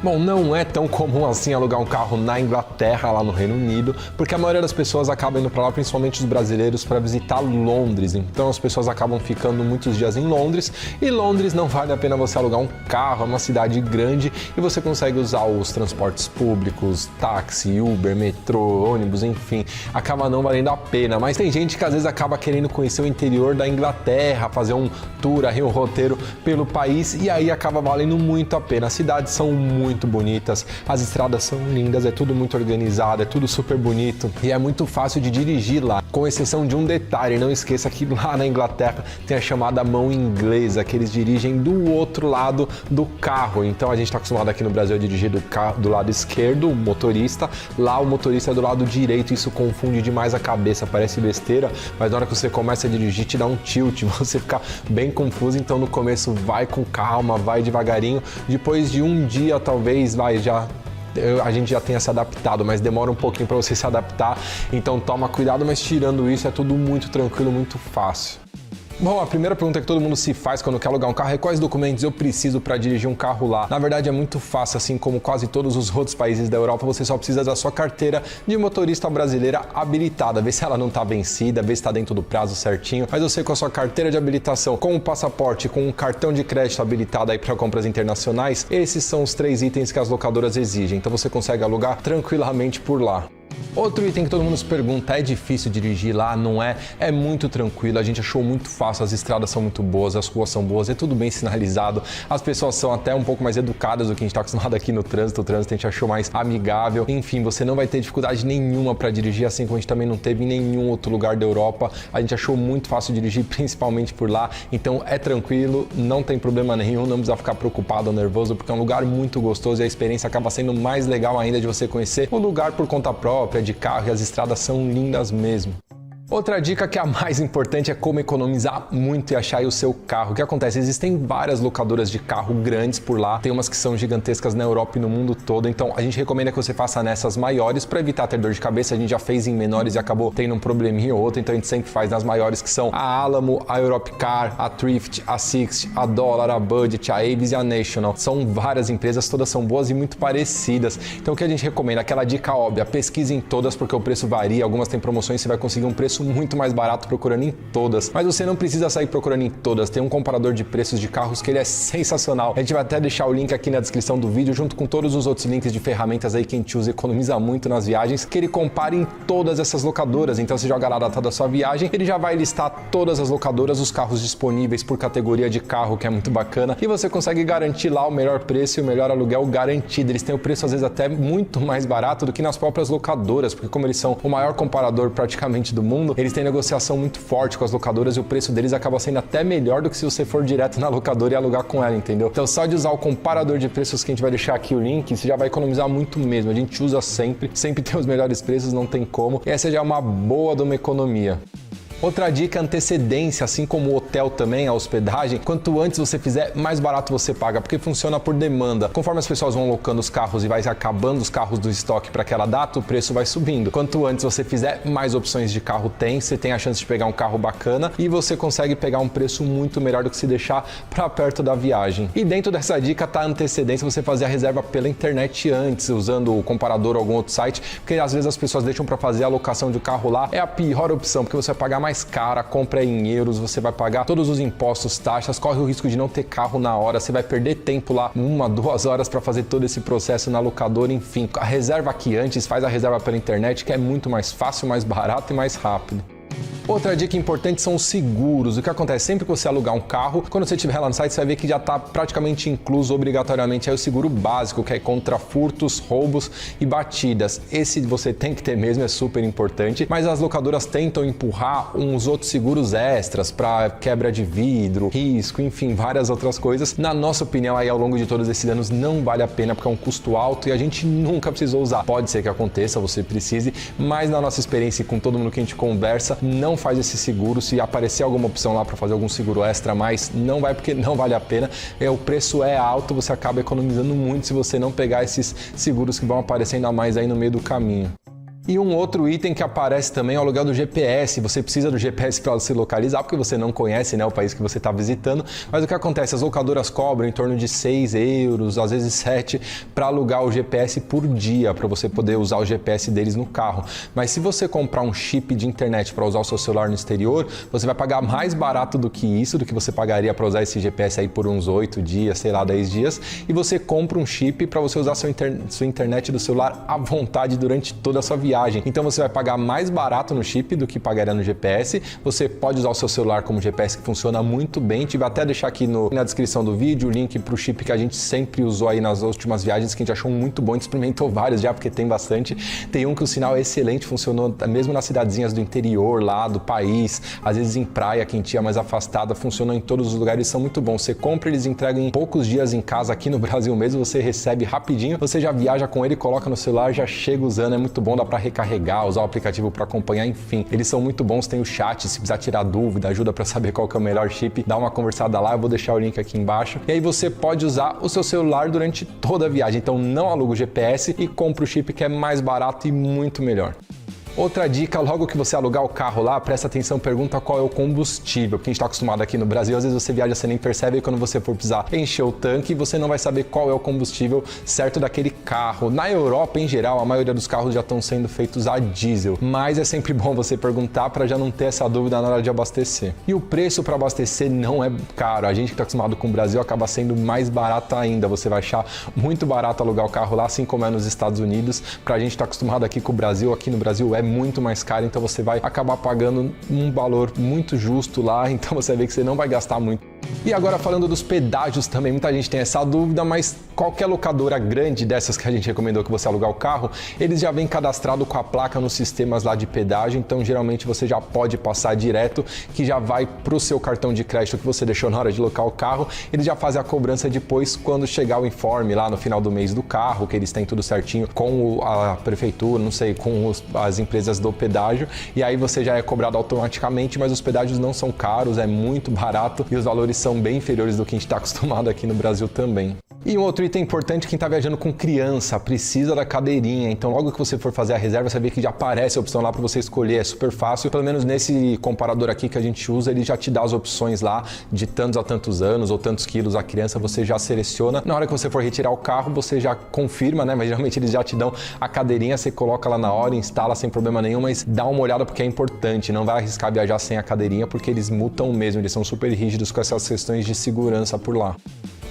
Bom, não é tão comum assim alugar um carro na Inglaterra, lá no Reino Unido, porque a maioria das pessoas acaba indo para lá, principalmente os brasileiros, para visitar Londres. Então as pessoas acabam ficando muitos dias em Londres e Londres não vale a pena você alugar um carro, é uma cidade grande e você consegue usar os transportes públicos, táxi, Uber, metrô, ônibus, enfim, acaba não valendo a pena. Mas tem gente que às vezes acaba querendo conhecer o interior da Inglaterra, fazer um tour, um roteiro pelo país e aí acaba valendo muito a pena. As cidades são muito bonitas, as estradas são lindas, é tudo muito organizado, é tudo super bonito e é muito fácil de dirigir lá, com exceção de um detalhe, não esqueça que lá na Inglaterra tem a chamada mão inglesa, que eles dirigem do outro lado do carro, então a gente está acostumado aqui no Brasil a dirigir do lado esquerdo, o motorista, lá o motorista é do lado direito, isso confunde demais a cabeça, parece besteira, mas na hora que você começa a dirigir te dá um tilt, você fica bem confuso, então no começo vai com calma, vai devagarinho, depois de um dia talvez a gente já tenha se adaptado, mas demora um pouquinho para você se adaptar, então toma cuidado, mas tirando isso é tudo muito tranquilo, muito fácil. Bom, a primeira pergunta que todo mundo se faz quando quer alugar um carro é quais documentos eu preciso para dirigir um carro lá. Na verdade é muito fácil, assim como quase todos os outros países da Europa, você só precisa da sua carteira de motorista brasileira habilitada, ver se ela não está vencida, ver se está dentro do prazo certinho, mas você com a sua carteira de habilitação, com o passaporte, com um cartão de crédito habilitado aí para compras internacionais, esses são os 3 itens que as locadoras exigem, então você consegue alugar tranquilamente por lá. Outro item que todo mundo se pergunta, é difícil dirigir lá? Não é? É muito tranquilo, a gente achou muito fácil, as estradas são muito boas, as ruas são boas, é tudo bem sinalizado, as pessoas são até um pouco mais educadas do que a gente está acostumado aqui no trânsito, o trânsito a gente achou mais amigável, enfim, você não vai ter dificuldade nenhuma para dirigir, assim como a gente também não teve em nenhum outro lugar da Europa, a gente achou muito fácil dirigir, principalmente por lá, então é tranquilo, não tem problema nenhum, não precisa ficar preocupado ou nervoso, porque é um lugar muito gostoso e a experiência acaba sendo mais legal ainda de você conhecer o lugar por conta própria, de carro, e as estradas são lindas mesmo. Outra dica que é a mais importante é como economizar muito e achar aí o seu carro. O que acontece? Existem várias locadoras de carro grandes por lá, tem umas que são gigantescas na Europa e no mundo todo, então a gente recomenda que você faça nessas maiores para evitar ter dor de cabeça. A gente já fez em menores e acabou tendo um probleminha ou outro, então a gente sempre faz nas maiores, que são a Alamo, a Europcar, a Thrift, a Sixt, a Dollar, a Budget, a Avis e a National. São várias empresas, todas são boas e muito parecidas. Então o que a gente recomenda? Aquela dica óbvia, pesquise em todas porque o preço varia, algumas têm promoções, você vai conseguir um preço muito mais barato procurando em todas, mas você não precisa sair procurando em todas, tem um comparador de preços de carros que ele é sensacional, a gente vai até deixar o link aqui na descrição do vídeo junto com todos os outros links de ferramentas aí que a gente usa e economiza muito nas viagens, que ele compara em todas essas locadoras, então você joga lá a data da sua viagem, ele já vai listar todas as locadoras, os carros disponíveis por categoria de carro, que é muito bacana, e você consegue garantir lá o melhor preço e o melhor aluguel garantido, eles têm o preço às vezes até muito mais barato do que nas próprias locadoras, porque como eles são o maior comparador praticamente do mundo, eles têm negociação muito forte com as locadoras e o preço deles acaba sendo até melhor do que se você for direto na locadora e alugar com ela, entendeu? Então só de usar o comparador de preços que a gente vai deixar aqui o link, você já vai economizar muito mesmo, a gente usa sempre tem os melhores preços, não tem como, e essa já é uma boa de uma economia. Outra dica é antecedência, assim como o hotel também, a hospedagem, quanto antes você fizer, mais barato você paga, porque funciona por demanda. Conforme as pessoas vão locando os carros e vai acabando os carros do estoque para aquela data, o preço vai subindo. Quanto antes você fizer, mais opções de carro tem, você tem a chance de pegar um carro bacana e você consegue pegar um preço muito melhor do que se deixar para perto da viagem. E dentro dessa dica tá a antecedência, você fazer a reserva pela internet antes, usando o comparador ou algum outro site, porque às vezes as pessoas deixam para fazer a locação de carro lá, é a pior opção, porque você vai pagar mais cara, compra em euros, você vai pagar todos os impostos, taxas, corre o risco de não ter carro na hora, você vai perder tempo lá, 1, 2 horas para fazer todo esse processo na locadora, enfim. A reserva aqui antes, faz a reserva pela internet, que é muito mais fácil, mais barato e mais rápido. Outra dica importante são os seguros. O que acontece? Sempre que você alugar um carro, quando você estiver lá no site, você vai ver que já está praticamente incluso obrigatoriamente aí o seguro básico, que é contra furtos, roubos e batidas. Esse você tem que ter mesmo, é super importante, mas as locadoras tentam empurrar uns outros seguros extras para quebra de vidro, risco, enfim, várias outras coisas. Na nossa opinião, aí ao longo de todos esses anos, não vale a pena porque é um custo alto e a gente nunca precisou usar. Pode ser que aconteça, você precise, mas na nossa experiência e com todo mundo que a gente conversa, não faz esse seguro. Se aparecer alguma opção lá para fazer algum seguro extra a mais, não vai, porque não vale a pena. O preço é alto, você acaba economizando muito se você não pegar esses seguros que vão aparecendo a mais aí no meio do caminho. E um outro item que aparece também é o aluguel do GPS. Você precisa do GPS para se localizar, porque você não conhece, né, o país que você está visitando. Mas o que acontece? As locadoras cobram em torno de 6 euros, às vezes 7, para alugar o GPS por dia, para você poder usar o GPS deles no carro. Mas se você comprar um chip de internet para usar o seu celular no exterior, você vai pagar mais barato do que isso, do que você pagaria para usar esse GPS aí por uns 8 dias, sei lá, 10 dias. E você compra um chip para você usar sua internet do celular à vontade durante toda a sua viagem. Então você vai pagar mais barato no chip do que pagaria no GPS. Você pode usar o seu celular como GPS, que funciona muito bem. Tive até deixar aqui na descrição do vídeo o link para o chip que a gente sempre usou aí nas últimas viagens, que a gente achou muito bom. A gente experimentou vários já, porque tem bastante. Tem um que o sinal é excelente, funcionou mesmo nas cidadezinhas do interior lá do país, às vezes em praia quentinha mais afastada, funcionam em todos os lugares, são muito bons. Você compra, eles entregam em poucos dias em casa aqui no Brasil mesmo, você recebe rapidinho, você já viaja com ele, coloca no celular, já chega usando, é muito bom, dá para recarregar, usar o aplicativo para acompanhar, enfim. Eles são muito bons, tem o chat, se precisar tirar dúvida, ajuda para saber qual que é o melhor chip, dá uma conversada lá, eu vou deixar o link aqui embaixo. E aí você pode usar o seu celular durante toda a viagem, então não aluga o GPS e compra o chip que é mais barato e muito melhor. Outra dica, logo que você alugar o carro lá, presta atenção, pergunta qual é o combustível, porque a gente está acostumado aqui no Brasil, às vezes você viaja, você nem percebe, e quando você for precisar encher o tanque, você não vai saber qual é o combustível certo daquele carro. Na Europa, em geral, a maioria dos carros já estão sendo feitos a diesel, mas é sempre bom você perguntar para já não ter essa dúvida na hora de abastecer. E o preço para abastecer não é caro, a gente que está acostumado com o Brasil acaba sendo mais barato ainda, você vai achar muito barato alugar o carro lá, assim como é nos Estados Unidos. Pra gente estar acostumado aqui com o Brasil, aqui no Brasil é muito mais caro, então você vai acabar pagando um valor muito justo lá, então você vai ver que você não vai gastar muito. E agora falando dos pedágios também, muita gente tem essa dúvida, mas qualquer locadora grande dessas que a gente recomendou que você alugar o carro, eles já vêm cadastrado com a placa nos sistemas lá de pedágio, então geralmente você já pode passar direto, que já vai para o seu cartão de crédito que você deixou na hora de alocar o carro, eles já fazem a cobrança depois quando chegar o informe lá no final do mês do carro, que eles têm tudo certinho com a prefeitura, não sei, com as empresas do pedágio, e aí você já é cobrado automaticamente, mas os pedágios não são caros, é muito barato e os valores são bem inferiores do que a gente está acostumado aqui no Brasil também. E um outro item importante, quem está viajando com criança precisa da cadeirinha, então logo que você for fazer a reserva, você vê que já aparece a opção lá para você escolher, é super fácil, pelo menos nesse comparador aqui que a gente usa, ele já te dá as opções lá de tantos a tantos anos ou tantos quilos a criança, você já seleciona, na hora que você for retirar o carro, você já confirma, né, mas geralmente eles já te dão a cadeirinha, você coloca lá na hora, instala sem problema nenhum, mas dá uma olhada porque é importante, não vai arriscar viajar sem a cadeirinha, porque eles multam mesmo, eles são super rígidos com essas questões de segurança por lá.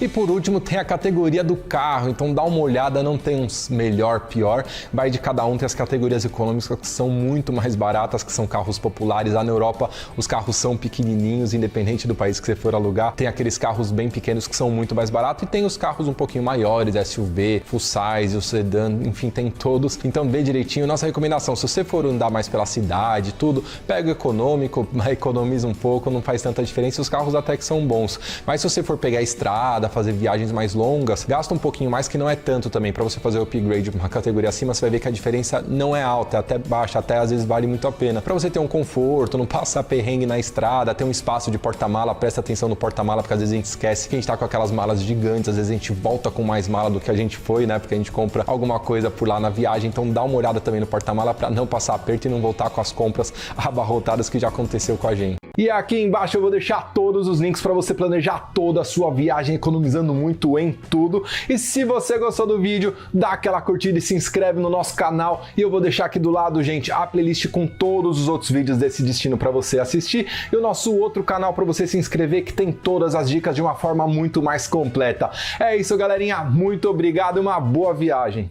E por último tem a categoria do carro, então dá uma olhada, não tem um melhor, pior, vai de cada um, tem as categorias econômicas que são muito mais baratas, que são carros populares. Lá na Europa os carros são pequenininhos, independente do país que você for alugar, tem aqueles carros bem pequenos que são muito mais baratos e tem os carros um pouquinho maiores, SUV, full size, o sedã, enfim, tem todos, então vê direitinho. Nossa recomendação, se você for andar mais pela cidade, tudo, pega o econômico, economiza um pouco, não faz tanta diferença, os carros até que são bons, mas se você for pegar a estrada, fazer viagens mais longas, gasta um pouquinho mais, que não é tanto também. Para você fazer o upgrade de uma categoria acima, você vai ver que a diferença não é alta, é até baixa, até às vezes vale muito a pena. Para você ter um conforto, não passar perrengue na estrada, ter um espaço de porta-mala, presta atenção no porta-mala, porque às vezes a gente esquece que a gente tá com aquelas malas gigantes, às vezes a gente volta com mais mala do que a gente foi, né? Porque a gente compra alguma coisa por lá na viagem, então dá uma olhada também no porta-mala para não passar aperto e não voltar com as compras abarrotadas que já aconteceu com a gente. E aqui embaixo eu vou deixar todos os links para você planejar toda a sua viagem, economizando muito em tudo. E se você gostou do vídeo, dá aquela curtida e se inscreve no nosso canal. E eu vou deixar aqui do lado, gente, a playlist com todos os outros vídeos desse destino para você assistir. E o nosso outro canal para você se inscrever, que tem todas as dicas de uma forma muito mais completa. É isso, galerinha. Muito obrigado e uma boa viagem.